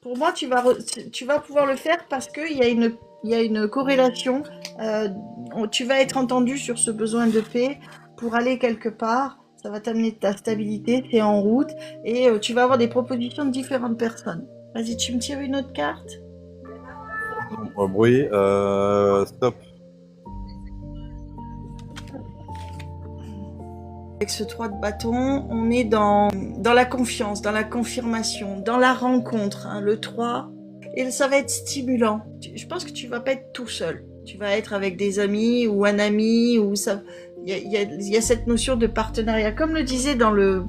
Pour moi, tu vas pouvoir le faire parce il y a une corrélation. Euh, Tu vas être entendu sur ce besoin de paix pour aller quelque part. Ça va t'amener de ta stabilité, tu es en route et tu vas avoir des propositions de différentes personnes. Vas-y, tu me tires une autre carte. Bruit, stop. Avec ce 3 de bâton, on est dans la confiance, dans la confirmation, dans la rencontre, hein, le 3. Et ça va être stimulant. Je pense que tu vas pas être tout seul. Tu vas être avec des amis ou un ami ou ça. Il y a cette notion de partenariat, comme le disait dans le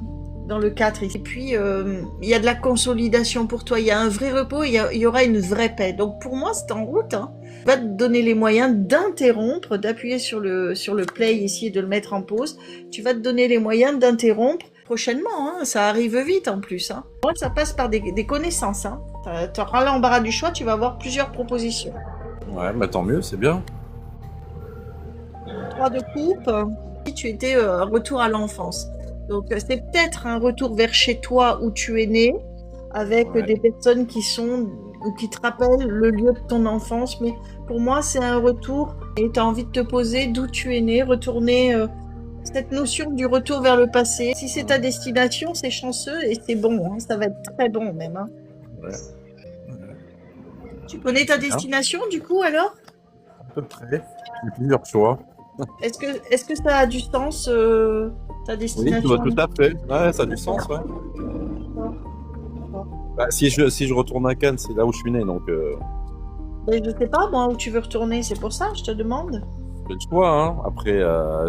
4. Et puis, il y a de la consolidation pour toi. Il y a un vrai repos, il y aura une vraie paix. Donc pour moi, c'est en route. Hein. Va te donner les moyens d'interrompre, d'appuyer sur le play ici et de le mettre en pause. Tu vas te donner les moyens d'interrompre prochainement. Hein. Ça arrive vite en plus. Hein. Moi, ça passe par des connaissances. Hein. Tu auras l'embarras du choix, tu vas avoir plusieurs propositions. Ouais, bah tant mieux, c'est bien. 3 de coupe, si tu étais un retour à l'enfance. Donc c'est peut-être un retour vers chez toi où tu es né, avec Ouais. des personnes qui sont ou qui te rappellent le lieu de ton enfance. Mais pour moi, c'est un retour et tu as envie de te poser d'où tu es né, retourner cette notion du retour vers le passé. Si c'est ta destination, c'est chanceux et c'est bon. Hein, ça va être très bon même. Hein. Ouais, Tu connais ta c'est bien. destination du coup alors? À peu près. J'ai plusieurs choix. Est-ce que ça a du sens ta Oui, tout, destination? tout à fait. Ouais, ça a du sens, ouais. D'accord, d'accord. Bah, si je retourne à Cannes, c'est là où je suis né, donc Mais je sais pas, moi, où tu veux retourner, c'est pour ça, je te demande. j'ai le choix. Hein. Après,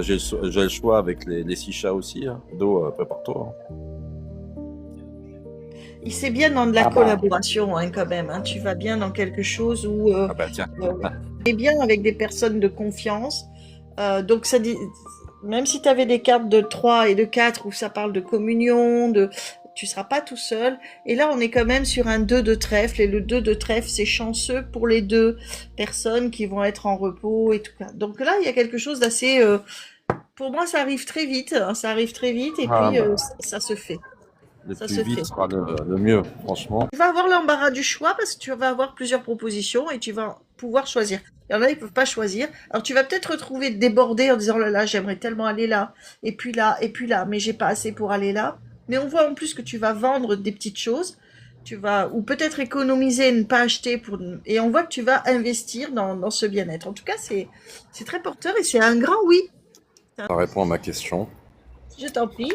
j'ai le choix avec les 6 chats aussi. Hein. Do, prépare-toi. Hein. Il c'est bien dans de la Ah bah, collaboration, hein, quand même. Hein. Tu vas bien dans quelque chose où ah bah tiens. tu es bien avec des personnes de confiance. Donc, même si tu avais des cartes de 3 et de 4 où ça parle de communion, tu seras pas tout seul. Et là, on est quand même sur un 2 de trèfle. Et le 2 de trèfle, c'est chanceux pour les deux personnes qui vont être en repos et tout ça. Donc là, il y a quelque chose d'assez... pour moi, ça arrive très vite. Hein, ça arrive très vite et Ah puis bah, ça se fait. le Ça plus se vite fait. sera le mieux, franchement. Tu vas avoir l'embarras du choix parce que tu vas avoir plusieurs propositions et tu vas pouvoir choisir. Il y en a, ils peuvent pas choisir. Alors tu vas peut-être retrouver débordé en disant, oh là là, j'aimerais tellement aller là, et puis là, et puis là, mais j'ai pas assez pour aller là. Mais on voit en plus que tu vas vendre des petites choses. Tu vas, ou peut-être économiser, ne pas acheter pour, et on voit que tu vas investir dans ce bien-être. En tout cas, c'est très porteur et c'est un grand oui. Ça répond à ma question. Je t'en prie.